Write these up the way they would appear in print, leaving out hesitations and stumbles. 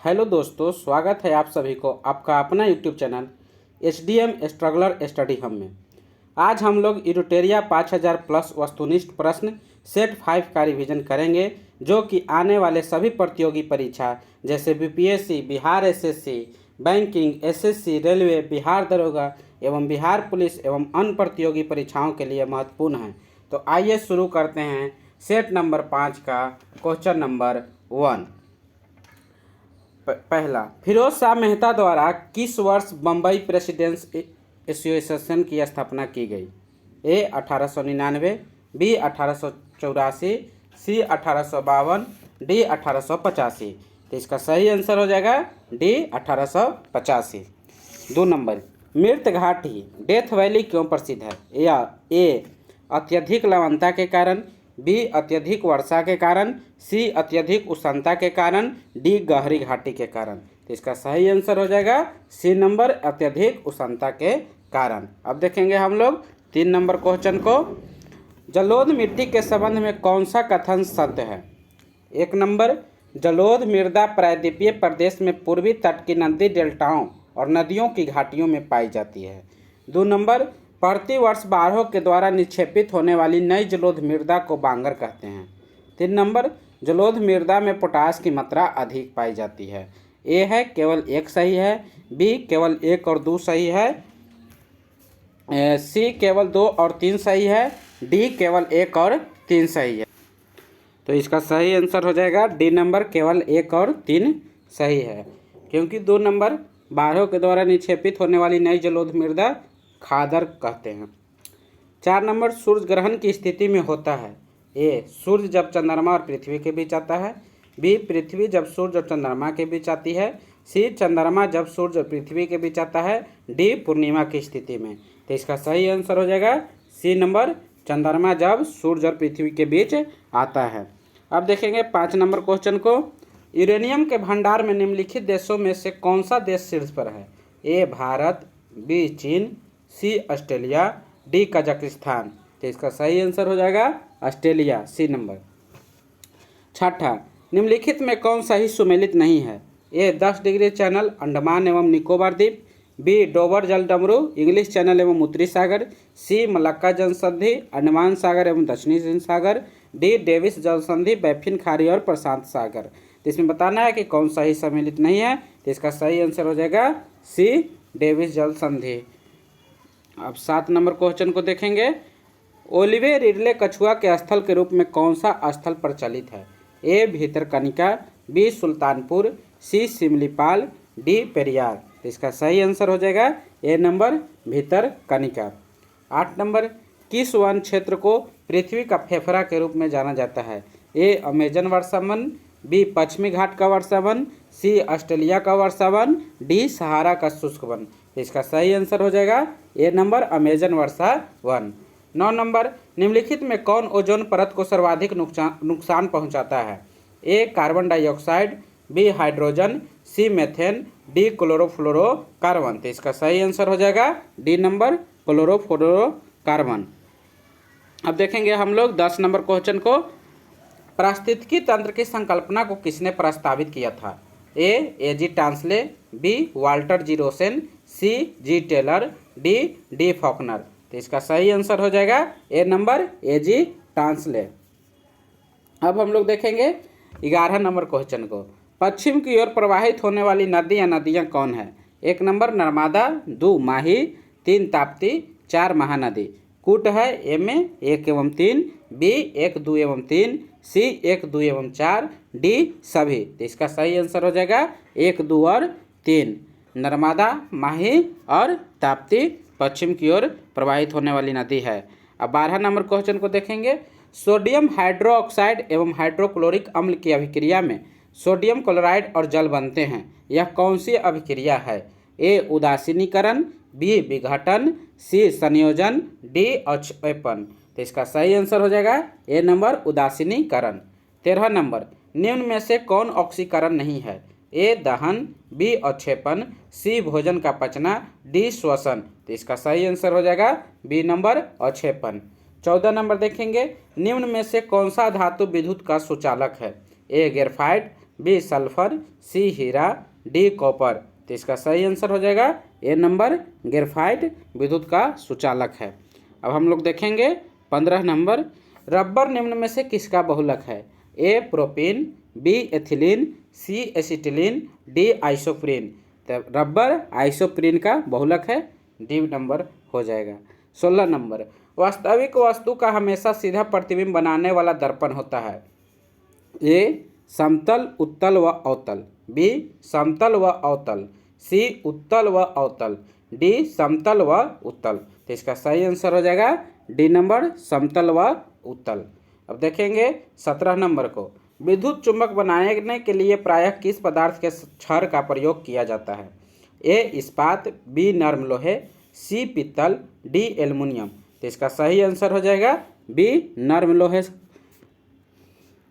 Hello दोस्तों, स्वागत है आप सभी को आपका अपना YouTube channel SDM struggler study हम में। आज हम लोग इरुटेरिया 5000 प्लस वस्तुनिष्ठ प्रश्न सेट 5 का रिवीजन करेंगे, जो कि आने वाले सभी प्रतियोगी परीक्षा जैसे BPSC, Bihar SSC, banking, SSC, railway, Bihar दरोगा एवं बिहार पुलिस एवं अन्य प्रतियोगी परीक्षाओं के लिए महत्वपूर्ण है। तो आइए शुरू करते हैं सेट नंबर 5 का क्वेश्चन नंबर 1। पहला, फिरोज शाह मेहता द्वारा किस वर्ष बम्बई प्रेसिडेंस एसोसिएशन की स्थापना की गई? ए 1899, बी 1884, सी 1852, डी 1885। तो इसका सही आंसर हो जाएगा डी 1885। 2 नंबर, मृत घाटी डेथ वैली क्यों प्रसिद्ध है? या ए अत्यधिक लवणता के कारण, बी अत्यधिक वर्षा के कारण, सी अत्यधिक उष्णता के कारण, डी गहरी घाटी के कारण। तो इसका सही आंसर हो जाएगा सी नंबर, अत्यधिक उष्णता के कारण। अब देखेंगे हम लोग 3 नंबर क्वेश्चन को। जलोढ़ मिट्टी के संबंध में कौन सा कथन सत्य है? 1 नंबर, जलोढ़ मृदा प्रायद्वीपीय प्रदेश में पूर्वी तट की नदी डेल्टाओं और नदियों की घाटियों में पाई जाती है। 2 नंबर, प्रतिवर्ष बाढ़ों के द्वारा निक्षेपित होने वाली नई जलोढ़ मृदा को बांगर कहते हैं। 3 नंबर, जलोढ़ मृदा में पोटास की मात्रा अधिक पाई जाती है। ए है केवल 1 सही है, बी केवल 1 और 2 सही है, सी केवल 2 और 3 सही है, डी केवल 1 और 3 सही है। तो इसका सही आंसर हो जाएगा डी नंबर, केवल 1 और 3 सही है, क्योंकि 2 नंबर बाढ़ों के द्वारा निक्षेपित होने वाली नई जलोढ़ मृदा खादर कहते हैं। 4 नंबर, सूर्य ग्रहण की स्थिति में होता है? ए सूर्य जब चंद्रमा और पृथ्वी के बीच आता है, बी पृथ्वी जब सूर्य और चंद्रमा के बीच आती है, सी चंद्रमा जब सूर्य और पृथ्वी के बीच आता है, डी पूर्णिमा की स्थिति में। तो इसका सही आंसर हो जाएगा सी नंबर, चंद्रमा जब सूर्य और पृथ्वी के बीच आता है। अब देखेंगे 5 नंबर क्वेश्चन को। यूरेनियम के भंडार में निम्नलिखित देशों में से कौन सा देश शीर्ष पर है? ए भारत, बी चीन, सी ऑस्ट्रेलिया, डी कजाकिस्तान। तो इसका सही आंसर हो जाएगा ऑस्ट्रेलिया, सी नंबर। 6, निम्नलिखित में कौन सा ही सुमेलित नहीं है? ए 10 डिग्री चैनल अंडमान एवं निकोबार द्वीप, बी डोबर जल डमरू इंग्लिश चैनल एवं उत्तरी सागर, सी मलक्का जल संधि अंडमान सागर एवं दक्षिणी हिंद सागर, डी डेविस जल संधि बैफिन खाड़ी और प्रशांत सागर। तो इसमें बताना है कि कौन सा ही सम्मिलित नहीं है। तो इसका सही आंसर हो जाएगा सी डेविस जल संधि। अब 7 नंबर क्वेश्चन को देखेंगे। ओलिवे रिडले कछुआ के स्थल के रूप में कौन सा स्थल प्रचलित है? ए भीतरकनिका, बी सुल्तानपुर, सी सिमलीपाल, डी पेरियार। तो इसका सही आंसर हो जाएगा ए नंबर, भीतरकनिका। 8 नंबर, किस वन क्षेत्र को पृथ्वी का फेफड़ा के रूप में जाना जाता है? ए अमेजन वर्षा वन, बी पश्चिमी घाट का वर्षा वन, सी ऑस्ट्रेलिया का वर्षा वन, डी सहारा का शुष्क वन। इसका सही आंसर हो जाएगा ए नंबर, अमेजन वर्षा वन। 9 नंबर, निम्नलिखित में कौन ओजोन परत को सर्वाधिक नुकसान पहुंचाता है? ए कार्बन डाइऑक्साइड, बी हाइड्रोजन, सी मेथेन, डी क्लोरोफ्लोरोकार्बन। तो इसका सही आंसर हो जाएगा डी नंबर, क्लोरोफ्लोरोकार्बन। अब देखेंगे हम लोग 10 नंबर क्वेश्चन को। पारिस्थितिकी तंत्र की संकल्पना को किसने प्रस्तावित किया था? A G Tansley, B Walter G Rosen, C G Taylor, D Faulkner. तो इसका सही आंसर हो जाएगा ए नंबर, ए जी टांसले। अब हम लोग देखेंगे 11 नंबर क्वेश्चन को। पश्चिम की ओर प्रवाहित होने वाली नदी या नदियाँ कौन है? 1 नंबर नर्मदा, 2 माही, 3 ताप्ती, 4 महानदी। कूट है ए में 1 एवं 3, बी 1, 2 एवं 3, सी 1, 2 एवं 4, डी सभी। तो इसका सही आंसर हो जाएगा 1, 2 और 3, नर्मदा, माही और ताप्ती पश्चिम की ओर प्रवाहित होने वाली नदी है। अब 12 नंबर क्वेश्चन को देखेंगे। सोडियम हाइड्रोक्साइड एवं हाइड्रोक्लोरिक अम्ल की अभिक्रिया में सोडियम क्लोराइड और जल बनते हैं। यह कौन सी अभिक्रिया है? ए उदासीनीकरण, बी विघटन, सी संयोजन, डी अवक्षेपण। तो इसका सही आंसर हो जाएगा ए नंबर, उदासीनीकरण। 13 नंबर, निम्न में से कौन ऑक्सीकरण नहीं है? ए दहन, बी अवक्षेपण, सी भोजन का पचना, डी श्वसन। तो इसका सही आंसर हो जाएगा बी नंबर, अवक्षेपण। 14 नंबर देखेंगे। निम्न में से कौन सा धातु विद्युत का सुचालक है? ए ग्रेफाइट, बी सल्फर, सी हीरा, डी कॉपर। तो इसका सही आंसर हो जाएगा ए नंबर ग्रेफाइट विद्युत का सुचालक है। अब हम लोग देखेंगे 15 नंबर, रबर निम्न में से किसका बहुलक है? ए प्रोपीन, बी एथिलीन, सी एसिटिलीन, डी आइसोप्रीन। तो रबर आइसोप्रीन का बहुलक है, डी नंबर हो जाएगा। 16 नंबर, वास्तविक वस्तु का हमेशा सीधा प्रतिबिंब बनाने वाला दर्पण होता है। ए समतल, उत्तल व अवतल, बी समतल व अवतल, सी उत्तल व अवतल, डी समतल व उत्तल। तो इसका सही आंसर हो जाएगा डी नंबर समतल व उत्तल। अब देखेंगे 17 नंबर को, विद्युत चुंबक बनाने के लिए प्रायः किस पदार्थ के क्षार का प्रयोग किया जाता है? ए इस्पात, बी नर्म लोहे, सी पित्तल, डी एल्युमिनियम। तो इसका सही आंसर हो जाएगा बी नर्म लोहे।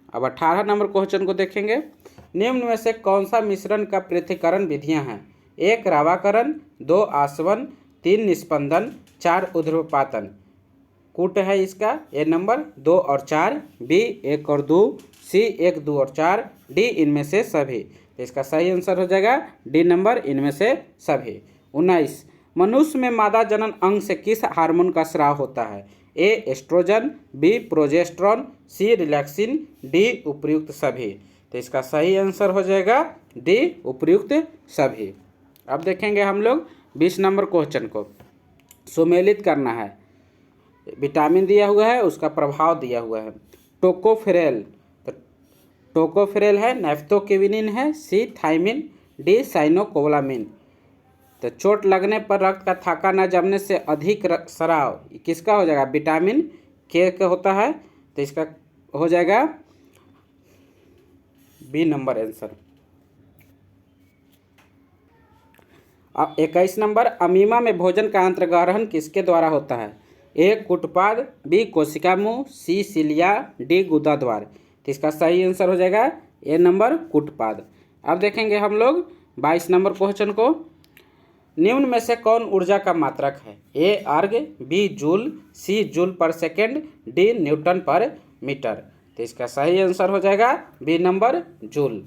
अब 18 नंबर क्वेश्चन को देखेंगे, निम्न में से कौन सा मिश्रण का पृथक्करण विधियां हैं? 1 रावाकरण, 2 आसवन, 3 निस्पंदन, 4 ऊर्ध्वपातन। कूट है इसका ए नंबर 2 और 4, बी 1 और 2, सी 1, 2 और 4, डी इनमें से सभी। तो इसका सही आंसर हो जाएगा डी नंबर इनमें से सभी। 19, मनुष्य में मादा जनन अंग से किस हार्मोन का स्राव होता है? ए एस्ट्रोजन, बी प्रोजेस्टेरोन, सी रिलैक्सिन, डी उपर्युक्त सभी। तो इसका सही आंसर हो जाएगा डी उपर्युक्त सभी। अब देखेंगे हम लोग 20 नंबर क्वेश्चन को, सुमेलित करना है। विटामिन दिया हुआ है, उसका प्रभाव दिया हुआ है। टोकोफेरेल, तो टोकोफेरेल है, नेफ्थोक्विनिन है, सी थाइमिन, डी साइनोकोबालामिन। तो चोट लगने पर रक्त का थाका न जमने से अधिक स्राव किसका हो जाएगा? विटामिन के का होता है। तो इसका हो जाएगा बी नंबर आंसर। अब 21 नंबर, अमीमा में भोजन का अंतर्ग्रहण किसके द्वारा होता है? ए कुटपाद, बी कोशिका मुंह, सी सिलिया, डी गुदा द्वार। तो इसका सही आंसर हो जाएगा ए नंबर कुटपाद। अब देखेंगे हम लोग 22 नंबर क्वेश्चन को, निम्न में से कौन ऊर्जा का मात्रक है? A erg, B joule, C joule per second, D newton per metre. तो इसका सही आंसर हो जाएगा बी नंबर जूल।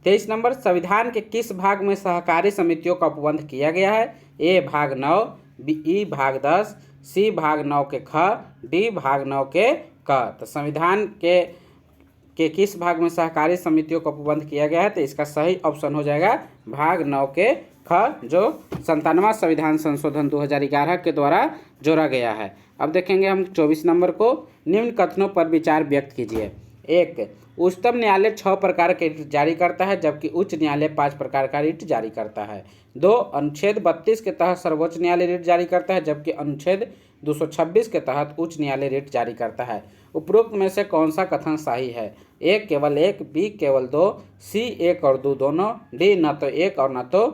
23 नंबर, संविधान के किस भाग में सहकारी समितियों का उपबंध किया गया है? ए भाग 9, बी भाग 10, सी भाग 9 के ख, डी भाग 9 के क। तो संविधान के किस भाग में सहकारी समितियों का उपबंध किया गया है? तो इसका सही ऑप्शन हो जाएगा भाग 9 के ख, जो 97वां संविधान संशोधन 2011 के द्वारा जोड़ा गया है। अब देखेंगे हम 24 नंबर को, निम्न कथनों पर विचार व्यक्त कीजिए। 1, उच्चतम न्यायालय 6 प्रकार के रिट जारी करता है जबकि उच्च न्यायालय 5 प्रकार का रिट जारी करता है। 2, अनुच्छेद 32 के तहत सर्वोच्च न्यायालय रिट जारी करता है जबकि अनुच्छेद 226 के तहत उच्च न्यायालय रिट जारी करता है। उपरोक्त में से कौन सा कथन सही है? ए केवल 1, बी केवल 2, सी 1 और 2 दोनों, डी न तो 1 और न तो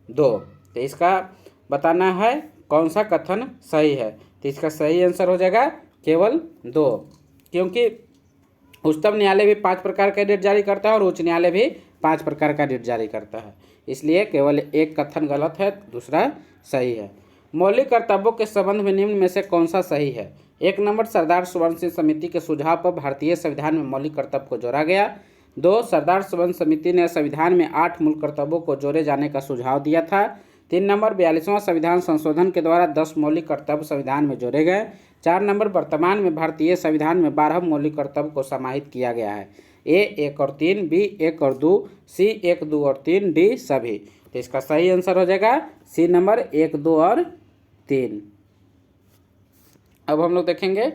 2। तो इसका बताना है कौन सा कथन सही है। तो इसका सही आंसर हो जाएगा केवल 2, क्योंकि उच्चतम न्यायालय भी 5 प्रकार का रिट जारी करता है और उच्च न्यायालय भी 5 प्रकार का रिट जारी करता है, इसलिए केवल एक कथन गलत है, दूसरा सही है। मौलिक कर्तव्यों के संबंध में निम्न में से कौन सा सही है? 1 नंबर, सरदार सुवर्ण सिंह समिति के सुझाव पर भारतीय संविधान में मौलिक कर्तव्य को जोड़ा गया। 2, सरदार सुवर्ण समिति ने संविधान में 8 मूल कर्तव्यों को जोड़े जाने का सुझाव दिया था। 3 नंबर, 42वां संविधान संशोधन के द्वारा 10 मौलिक कर्तव्य संविधान में जोड़े गए। 4 नंबर, वर्तमान में भारतीय संविधान में 12 मौलिक कर्तव्य को समाहित किया गया है। ए 1 और 3, बी 1 और 2, सी 1, 2 और 3, डी सभी। तो इसका सही आंसर हो जाएगा सी नंबर 1, 2 और 3। अब हम लोग देखेंगे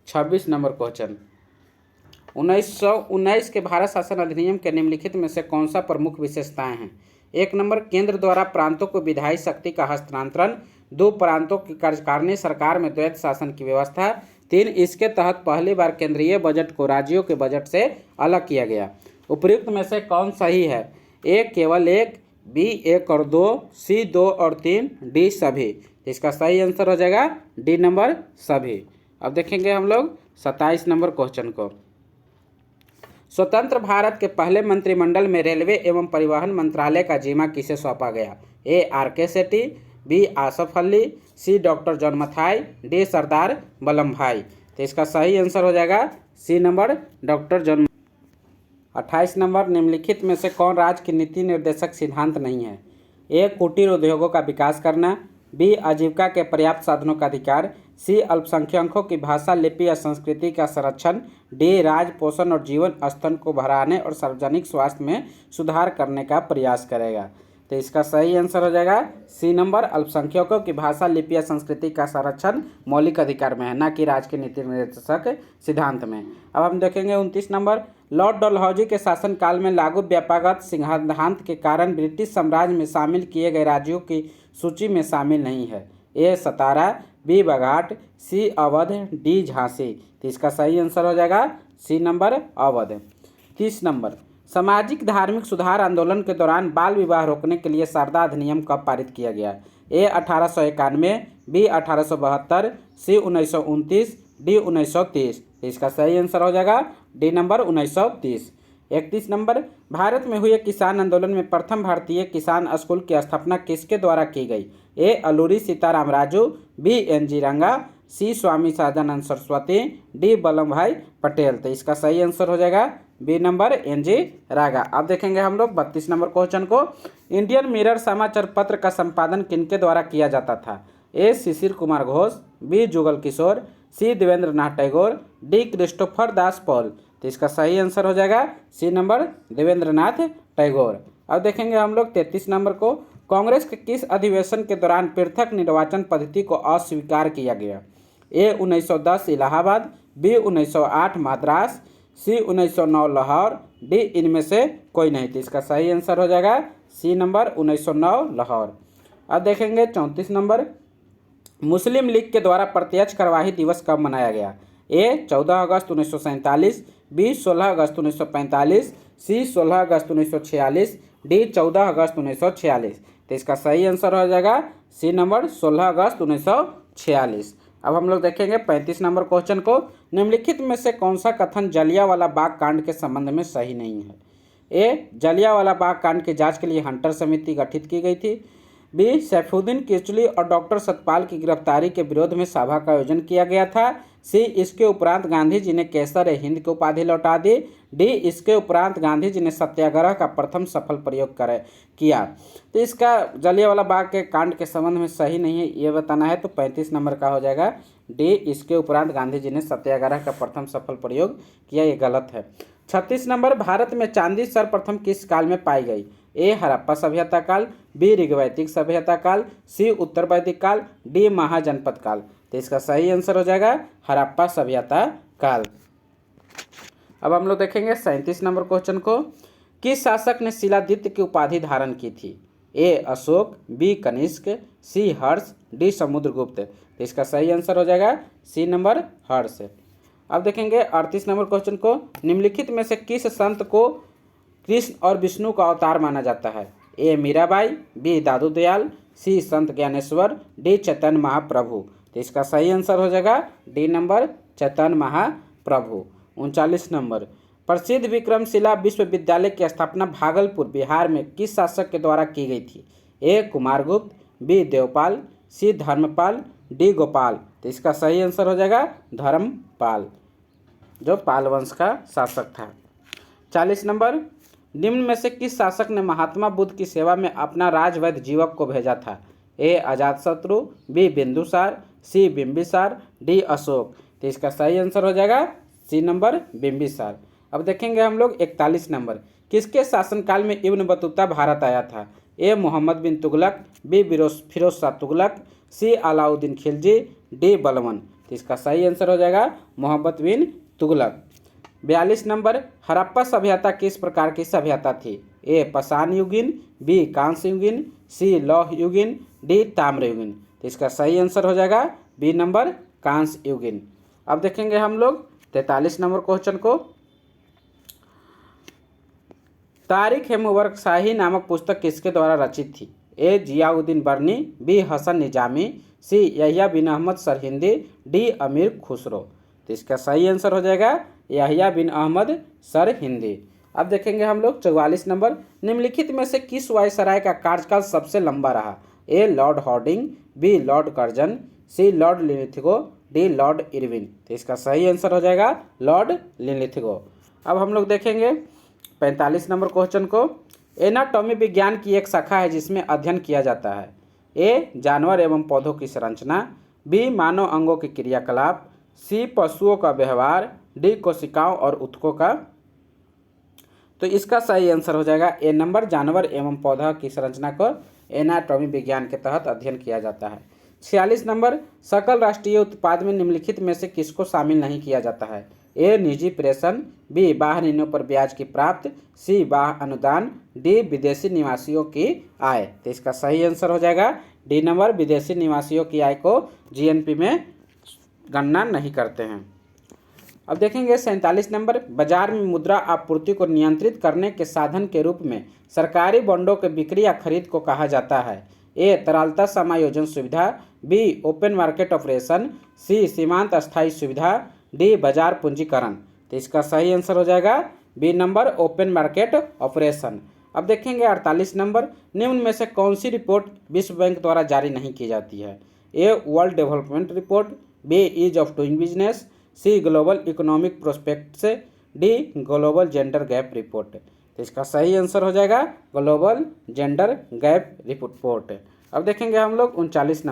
26 नंबर क्वेश्चन, 1919 के भारत शासन अधिनियम के निम्नलिखित में से कौन सा प्रमुख विशेषताएं हैं? 1 नंबर, केंद्र द्वारा प्रांतों को विधायी शक्ति का हस्तांतरण। 2, प्रांतों की कार्यकारिणी सरकार में द्वैत शासन की व्यवस्था। 3, इसके तहत पहली बार केंद्रीय बजट को राज्यों के बजट से अलग किया गया। उपयुक्त में से कौन सही है? ए केवल 1, बी 1 और 2, सी 2 और 3, डी सभी। इसका सही आंसर हो जाएगा डी नंबर सभी। अब देखेंगे हम लोग 27 नंबर क्वेश्चन को, स्वतंत्र भारत के पहले मंत्रिमंडल में रेलवे एवं परिवहन मंत्रालय का जिम्मा किसे सौंपा गया? A R K. Sethi, B Asaf Ali, C doctor John Mathai, D Sardar Vallabh Bhai. तो इसका सही आंसर हो जाएगा C number doctor John. 28 number, निम्नलिखित में से कौन राज्य की नीति निर्देशक सिद्धांत नहीं है? ए. कुटीर उद्योगों का विकास करना, बी. आजीविका के पर्याप्त साधनों का अधिकार, सी. अल्पसंख्यकों की भाषा, लिपि या संस्कृति का संरक्षण, डी. राज्य पोषण और जीवन स्तर को बढ़ाने और सार्वजनिक स्वास्थ्य में सुधार करने का प्रयास करेगा। तो इसका सही आंसर हो जाएगा सी नंबर, अल्पसंख्यकों की भाषा, लिपि या संस्कृति का संरक्षण मौलिक अधिकार में है, न कि राज्य के नीति निर्देशक सिद्धांत में। अब हम देखेंगे 29 नंबर, लॉर्ड डलहौजी के शासनकाल में लागू व्यापारगत सिद्धांत के कारण ब्रिटिश साम्राज्य में शामिल किए गए राज्यों की सूची में शामिल नहीं है। ए. सतारा, बी. बघाट, सी. अवध, डी. झांसी। तो इसका सही आंसर हो जाएगा सी नंबर, अवध। 30 नंबर, सामाजिक धार्मिक सुधार आंदोलन के दौरान बाल विवाह रोकने के लिए शारदा अधिनियम कब पारित किया गया? ए. 1891, बी. 1872, सी. 1929, डी. 1930। इसका सही आंसर हो जाएगा डी नंबर 1930। 31 नंबर, भारत में हुए किसान आंदोलन में प्रथम भारतीय किसान स्कूल की स्थापना किसके द्वारा की गई? ए. अल्लूरी सीताराम राजू, बी. एन.जी. रंगा, सी. स्वामी सहजानंद सरस्वती, डी. वल्लभ भाई पटेल। तो इसका सही आंसर हो जाएगा बी नंबर, एन.जी. रागा। अब देखेंगे हम लोग 32 नंबर क्वेश्चन को। इंडियन मिरर समाचार पत्र का संपादन किनके द्वारा किया जाता था? ए. शिशिर कुमार घोष, बी. जुगल किशोर, सी. देवेंद्र नाथ टैगोर, डी. क्रिस्टोफर दास पॉल। तो इसका सही आंसर हो जाएगा सी नंबर, देवेंद्र नाथ टैगोर। अब देखेंगे हम लोग 33 नंबर को। कांग्रेस के किस अधिवेशन के दौरान पृथक निर्वाचन पद्धति को अस्वीकार किया गया? ए. 1910 इलाहाबाद, बी. 1908 मद्रास, सी. 1909 लाहौर, डी. इनमें से कोई नहीं। तो इसका सही आंसर हो जाएगा सी नंबर, 1909 लाहौर। अब देखेंगे 34 नंबर, मुस्लिम लीग के द्वारा प्रत्यक्ष कार्यवाही दिवस कब मनाया गया? ए. 14 अगस्त 1947, बी. 16 अगस्त 1945, सी. 16 अगस्त 1946, डी. 14 अगस्त 1946। तो इसका सही आंसर हो जाएगा सी नंबर, 16 अगस्त 1946। अब हम लोग देखेंगे 35 नंबर क्वेश्चन को। निम्नलिखित में से कौन सा कथन जलियांवाला बाग कांड के संबंध में सही नहीं है? ए. जलियांवाला बाग कांड की जांच के लिए हंटर समिति गठित की गई थी, बी. सैफुद्दीन किचलू और डॉक्टर सतपाल की गिरफ्तारी के विरोध में सभा का आयोजन किया गया था, सी. इसके उपरांत गांधी जी ने केसर हिंद की उपाधि लौटा दी, डी. इसके उपरांत गांधी जी ने सत्याग्रह का प्रथम सफल प्रयोग किया। तो इसका जलियांवाला बाग के कांड के संबंध में सही नहीं है ये बताना है, तो 35 नंबर का हो जाएगा डी. इसके उपरांत गांधी जी ने सत्याग्रह का प्रथम सफल प्रयोग किया, ये गलत है। 36 नंबर, भारत में चांदी सर्वप्रथम किस काल में पाई गई? ए. हड़प्पा सभ्यता काल, बी. ऋग्वैदिक सभ्यता काल, सी. उत्तर वैदिक काल, डी. महाजनपद काल। तो इसका सही आंसर हो जाएगा हड़प्पा सभ्यता काल। अब हम लोग देखेंगे 37 नंबर क्वेश्चन को। किस शासक ने शिलादित्य की उपाधि धारण की थी? ए. अशोक, बी. कनिष्क, सी. हर्ष, डी. समुद्रगुप्त। तो इसका सही आंसर हो जाएगा सी नंबर, हर्ष। अब देखेंगे 38 नंबर क्वेश्चन को। निम्नलिखित में से किस संत को कृष्ण और विष्णु का अवतार माना जाता है? ए. मीराबाई, बी. दादू दयाल, सी. संत ज्ञानेश्वर, डी. चैतन्य महाप्रभु। तो इसका सही आंसर हो जाएगा D number, Chaitanya Mahaprabhu. 39 number, प्रसिद्ध विक्रमशिला विश्वविद्यालय की स्थापना भागलपुर बिहार में किस शासक के द्वारा की गई थी? ए. कुमारगुप्त, बी. देवपाल, सी. धर्मपाल, डी. गोपाल। तो इसका सही आंसर हो जाएगा धर्मपाल, जो पाल वंश का शासक था। 40 नंबर, निम्न में से किस शासक ने महात्मा बुद्ध की सेवा में अपना राजवैद्य जीवक को भेजा था? ए. अजातशत्रु, बी. बिंदुसार, सी. बिंबिसार, डी. अशोक। तो इसका सही आंसर हो जाएगा सी नंबर, बिंबिसार। अब देखेंगे हम लोग 41 नंबर, किसके शासनकाल में इब्न बतूता भारत आया था? ए. मोहम्मद बिन तुगलक, बी. फिरोज शाह तुगलक, सी. अलाउद्दीन खिलजी, डी. बलबन। तो इसका सही आंसर हो जाएगा मोहम्मद बिन तुगलक। 42 नंबर, हड़प्पा सभ्यता किस प्रकार की सभ्यता थी? ए. पाषाण युगीन, बी. कांस्य युगीन, सी. लौह युगीन, डी. ताम्र युगीन। तो इसका सही आंसर हो जाएगा बी नंबर, कांस्य युगीन। अब देखेंगे हम लोग 43 नंबर क्वेश्चन को। तारिख ए मुबारक शाही नामक पुस्तक किसके द्वारा रचित थी? ए. जियाउद्दीन बर्नी, बी. हसन निजामी, सी. यहिया बिन अहमद सरहिंदी, डी. अमीर खुसरो। तो इसका सही आंसर हो जाएगा यहिया बिन अहमद सरहिंदी। अब देखेंगे हम लोग 44 नंबर, निम्नलिखित में से किस वायसराय का कार्यकाल सबसे लंबा रहा? A. Lord Hardinge, B. Lord Curzon, C. Lord Linlithgow, D. Lord Irwin. तो इसका सही आंसर हो जाएगा लॉर्ड लिनलिथगो। अब हम लोग देखेंगे 45 नंबर क्वेश्चन को, एनाटॉमी विज्ञान की एक शाखा है जिसमें अध्ययन किया जाता है। ए जानवर एवं पौधों की संरचना, बी मानव अंगों के क्रियाकलाप, सी पशुओं का व्यवहार, डी कोशिकाओं और ऊतकों का। तो इसका सही आंसर हो जाएगा ए नंबर, जानवर एवं पौधा की संरचना को एनाटॉमी विज्ञान के तहत अध्ययन किया जाता है। 46 नंबर, सकल राष्ट्रीय उत्पाद में निम्नलिखित में से किसको शामिल नहीं किया जाता है? ए निजी प्रेषण, बी बाह्य ऋणों पर ब्याज की प्राप्त, सी बाह्य अनुदान, डी विदेशी निवासियों की आय। तो इसका सही आंसर हो जाएगा डी नंबर, विदेशी निवासियों की आय को जीएनपी में गणना नहीं करते हैं। अब देखेंगे 47 नंबर, बाजार में मुद्रा आपूर्ति को नियंत्रित करने के साधन के रूप में सरकारी बॉन्डों के बिक्री या खरीद को कहा जाता है। ए तरलता समायोजन सुविधा, बी ओपन मार्केट ऑपरेशन, सी सीमांत अस्थायी सुविधा, डी बाजार पूंजीकरण। तो इसका सही आंसर हो जाएगा B number, open market operation. अब देखेंगे 48 नंबर, निम्न में से कौन सी रिपोर्ट विश्व बैंक द्वारा जारी नहीं की जाती है? A world development report, B ease of doing business, C global economic prospects, D global gender gap report. तो इसका सही आंसर हो जाएगा ग्लोबल जेंडर गैप रिपोर्ट। अब देखेंगे हम लोग 49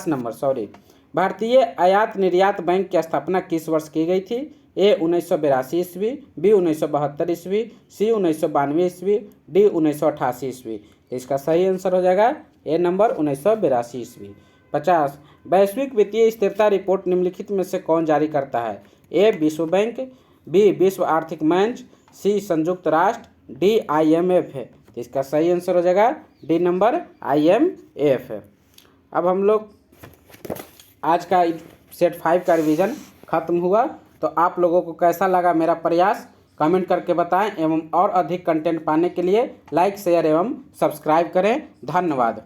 नंबर सॉरी, भारतीय आयात निर्यात बैंक की स्थापना किस वर्ष की गई थी? ए 1982 ईस्वी, बी 1972 ईस्वी, सी 1992 ईस्वी, डी 1988 ईस्वी। इसका सही आंसर हो जाएगा ए नंबर 1982 ईस्वी। 50, वैश्विक वित्तीय स्थिरता रिपोर्ट निम्नलिखित में से कौन जारी करता है? ए विश्व बैंक, बी विश्व आर्थिक मंच, सी संयुक्त राष्ट्र, डी IMF है। तो इसका सही आंसर हो जाएगा डी नंबर, IMF। अब हम लोग आज का सेट 5 का रिवीजन खत्म हुआ। तो आप लोगों को कैसा लगा मेरा प्रयास कमेंट करके बताएं एवं और अधिक कंटेंट पाने के लिए लाइक शेयर एवं सब्सक्राइब करें। धन्यवाद।